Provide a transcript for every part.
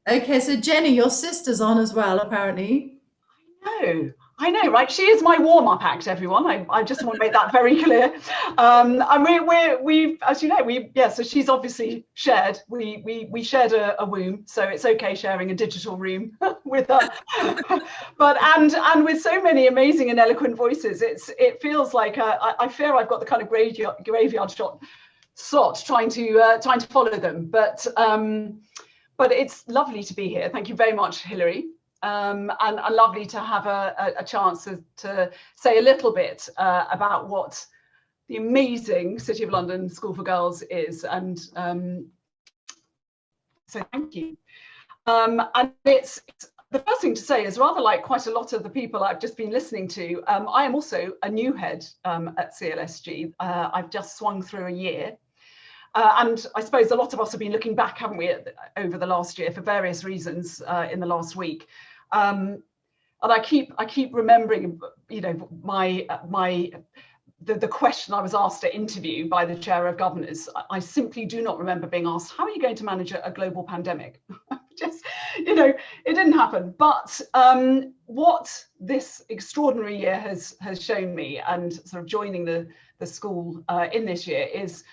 Okay, so Jenny, your sister's on as well, apparently. No, I know, right? She is my warm-up act, everyone. I just want to make that very clear. And we've, as you know, so she's obviously shared. We shared a womb, so it's okay sharing a digital room with her. But and with so many amazing and eloquent voices, it feels like I fear I've got the kind of graveyard shot slot trying to follow them. But it's lovely to be here. Thank you very much, Hilary. And lovely to have a chance to say a little bit about what the amazing City of London School for Girls is. And so thank you. And it's the first thing to say is, rather like quite a lot of the people I've just been listening to, I am also a new head at CLSG. I've just swung through a year. And I suppose a lot of us have been looking back, haven't we, over the last year for various reasons in the last week. And I keep remembering, you know, the question I was asked at interview by the chair of governors. I simply do not remember being asked, how are you going to manage a global pandemic? Just, you know, it didn't happen. But what this extraordinary year has shown me, and sort of joining the school in this year, is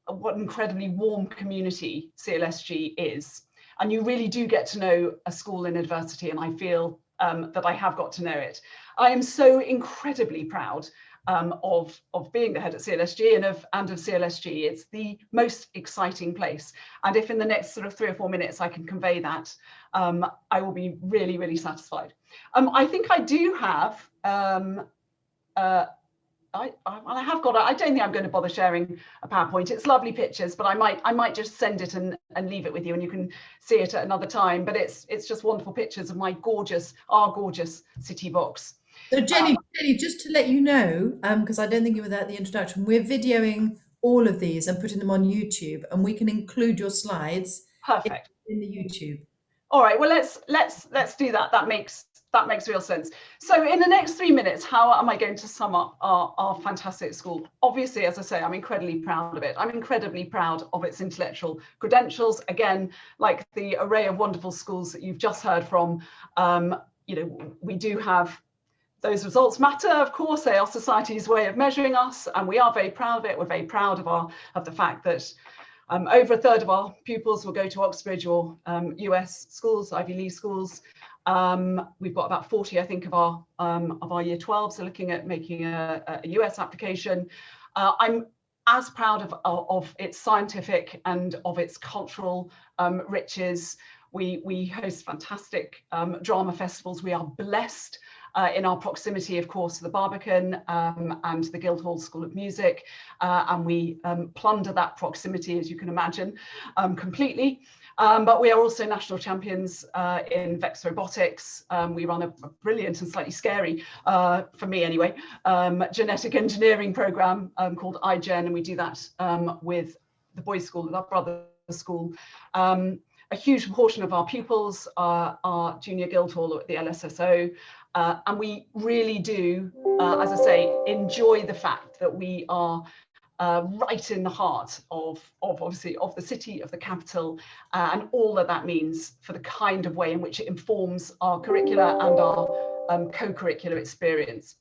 what an incredibly warm community CLSG is. And you really do get to know a school in adversity, and I feel that I have got to know it. I am so incredibly proud of being the head at CLSG and of CLSG. It's the most exciting place. And if in the next sort of 3 or 4 minutes I can convey that, I will be really, really satisfied. I think I do have I have got. I don't think I'm going to bother sharing a PowerPoint. It's lovely pictures, but I might just send it and leave it with you, and you can see it at another time. But it's just wonderful pictures of our gorgeous city box. So Jenny, just to let you know, because I don't think you were there at the introduction, we're videoing all of these and putting them on YouTube, and we can include your slides Perfect. in the YouTube. All right. Well, let's do that. That makes real sense. So in the next 3 minutes, how am I going to sum up our fantastic school? Obviously, as I say, I'm incredibly proud of it. I'm incredibly proud of its intellectual credentials. Again, like the array of wonderful schools that you've just heard from, you know, we do have those results matter, of course. They are society's way of measuring us, and we are very proud of it. We're very proud of the fact that over a third of our pupils will go to Oxbridge or US schools, Ivy League schools. We've got about 40, I think, of our year 12s, so looking at making a US application. I'm as proud of its scientific and of its cultural riches. We host fantastic drama festivals. We are blessed in our proximity, of course, to the Barbican and the Guildhall School of Music, and we plunder that proximity, as you can imagine, completely. But we are also national champions in VEX robotics. We run a brilliant and slightly scary, for me anyway, genetic engineering program called iGen, and we do that with the boys' school, with our brother's school. A huge proportion of our pupils are junior Guildhall at the LSSO. And we really do, as I say, enjoy the fact that we are right in the heart of obviously of the city, of the capital, and all that means for the kind of way in which it informs our curricula and our co-curricular experience.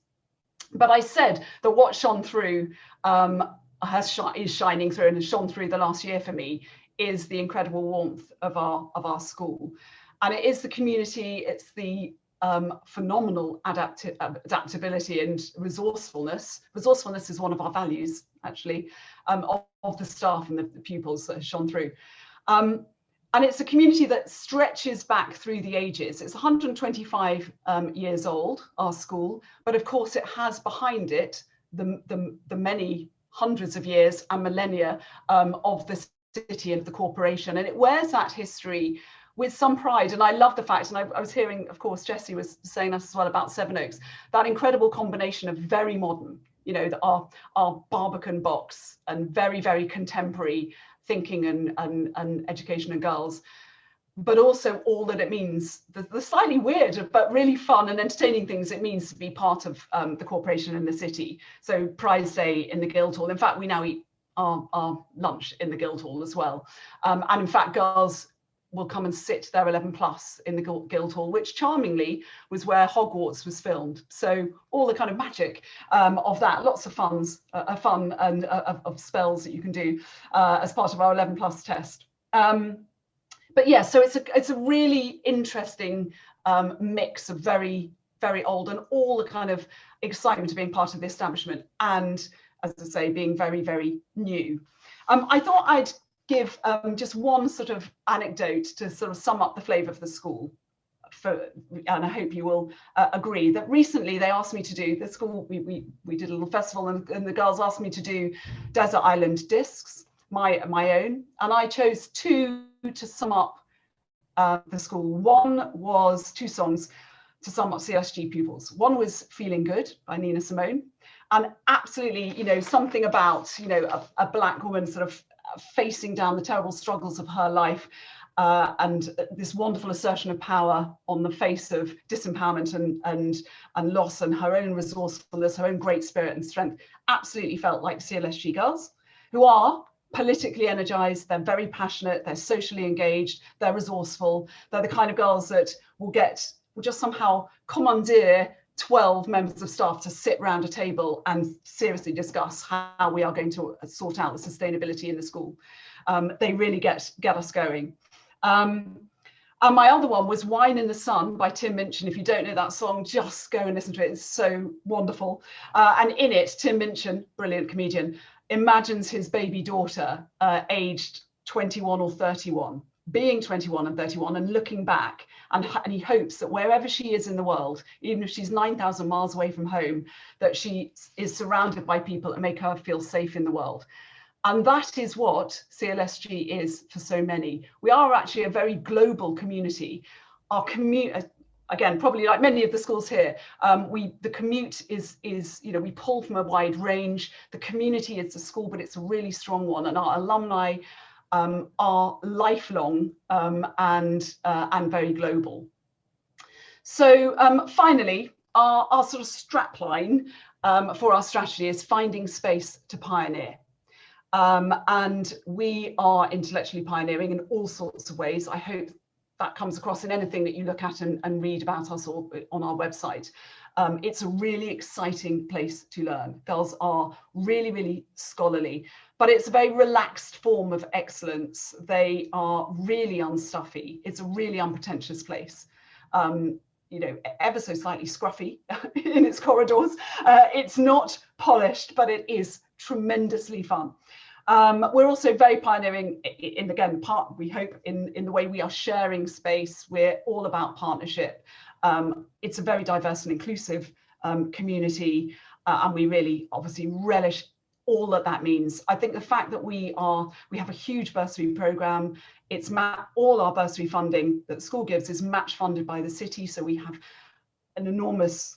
But I said that what shone through is shining through and has shone through the last year for me is the incredible warmth of our school. And it is the community, it's the phenomenal adaptability and resourcefulness. Resourcefulness is one of our values, actually, of the staff and the pupils that have shone through. And it's a community that stretches back through the ages. It's 125 years old, our school, but of course it has behind it the many hundreds of years and millennia of the city and the corporation. And it wears that history with some pride. And I love the fact, and I was hearing, of course, Jessie was saying that as well about Sevenoaks, that incredible combination of very modern, you know, our Barbican box and very, very contemporary thinking and education and girls, but also all that it means, the slightly weird but really fun and entertaining things it means to be part of the corporation in the city. So Prize Day in the Guildhall. In fact, we now eat our lunch in the Guildhall as well. And in fact, girls will come and sit their 11 plus in the Guildhall, which charmingly was where Hogwarts was filmed. So all the kind of magic of that, lots of fun and of spells that you can do as part of our 11 plus test. But yeah, so it's a really interesting mix of very, very old and all the kind of excitement of being part of the establishment and, as I say, being very, very new. I thought I'd give just one sort of anecdote to sort of sum up the flavour of the school. And I hope you will agree that recently they asked me to do, the school, we did a little festival and the girls asked me to do Desert Island discs, my own, and I chose two to sum up the school. One was two songs to sum up CSG pupils. One was Feeling Good by Nina Simone, and absolutely, you know, something about, you know, a black woman sort of facing down the terrible struggles of her life and this wonderful assertion of power on the face of disempowerment and loss, and her own resourcefulness, her own great spirit and strength. Absolutely felt like CLSG girls, who are politically energized, they're very passionate, they're socially engaged, they're resourceful. They're the kind of girls that will just somehow commandeer 12 members of staff to sit round a table and seriously discuss how we are going to sort out the sustainability in the school. They really get us going. And my other one was Wine in the Sun by Tim Minchin. If you don't know that song, just go and listen to it. It's so wonderful. And in it, Tim Minchin, brilliant comedian, imagines his baby daughter aged 21 or 31, being 21 and 31 and looking back, and he hopes that wherever she is in the world, even if she's 9,000 miles away from home, that she is surrounded by people that make her feel safe in the world. And that is what CLSG is for so many. We are actually a very global community. Our again, probably like many of the schools here, the commute is, you know, we pull from a wide range. The community is the school, but it's a really strong one. And our alumni are lifelong and very global. So finally, our sort of strapline for our strategy is finding space to pioneer. And we are intellectually pioneering in all sorts of ways. I hope that comes across in anything that you look at and read about us or on our website. It's a really exciting place to learn. Girls are really, really scholarly, but it's a very relaxed form of excellence. They are really unstuffy. It's a really unpretentious place. You know, ever so slightly scruffy in its corridors. It's not polished, but it is tremendously fun. We're also very pioneering in, again, we hope in the way we are sharing space. We're all about partnership. It's a very diverse and inclusive community, and we really obviously relish all that means. I think the fact that we have a huge bursary program. It's all our bursary funding that the school gives is match funded by the city, so we have an enormous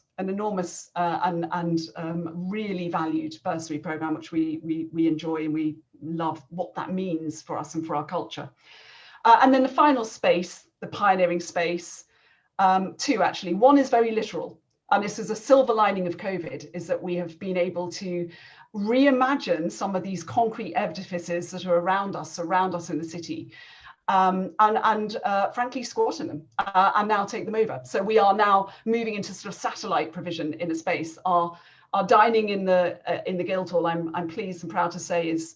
and really valued bursary program, which we enjoy, and we love what that means for us and for our culture. And then the final space, the pioneering space, two actually. One is very literal, and this is a silver lining of COVID, is that we have been able to reimagine some of these concrete edifices that are around us in the city. Frankly squat in them and now take them over. So we are now moving into sort of satellite provision in a space. Our dining in the Guildhall, I'm pleased and proud to say, is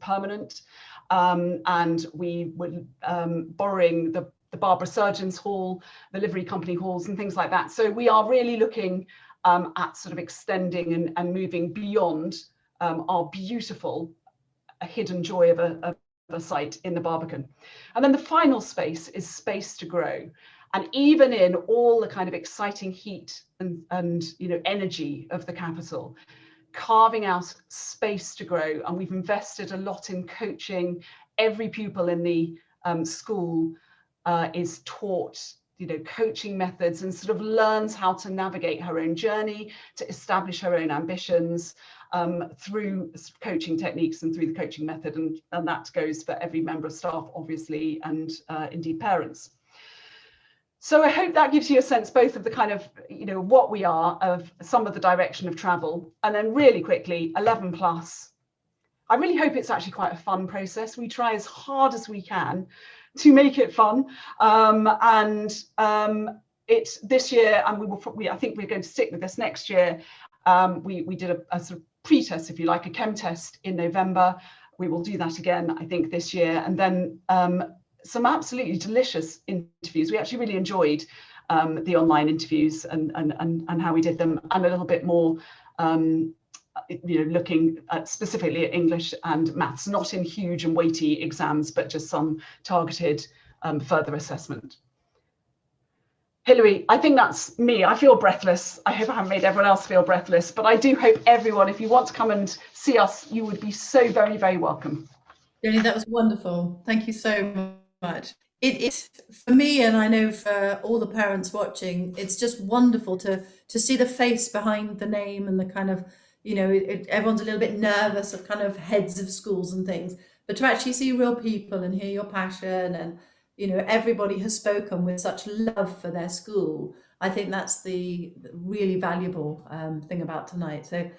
permanent, and we were borrowing the Barbara Surgeon's Hall, the Livery Company halls, and things like that. So we are really looking at sort of extending and moving beyond our beautiful hidden joy of a site in the Barbican. And then the final space is space to grow. And even in all the kind of exciting heat and you know, energy of the capital, carving out space to grow. And we've invested a lot in coaching. Every pupil in the school is taught, you know, coaching methods and sort of learns how to navigate her own journey, to establish her own ambitions through coaching techniques and through the coaching method, and that goes for every member of staff, obviously, and indeed parents. So I hope that gives you a sense both of the kind of, you know, what we are, of some of the direction of travel, and then really quickly, 11 plus. I really hope it's actually quite a fun process. We try as hard as we can to make it fun. It's this year, and I think we're going to stick with this next year. We did a sort of pre-test, if you like, a chem test in November. We will do that again, I think, this year, and then some absolutely delicious interviews. We actually really enjoyed the online interviews and how we did them, and a little bit more looking at specifically at English and maths, not in huge and weighty exams, but just some targeted further assessment. Hilary, I think that's me. I feel breathless. I hope I haven't made everyone else feel breathless, but I do hope everyone, if you want to come and see us, you would be so very, very welcome. Jenny, that was wonderful. Thank you so much. It's for me, and I know for all the parents watching, it's just wonderful to see the face behind the name and the kind of, everyone's a little bit nervous of kind of heads of schools and things, but to actually see real people and hear your passion, and everybody has spoken with such love for their school. I think that's the really valuable thing about tonight. So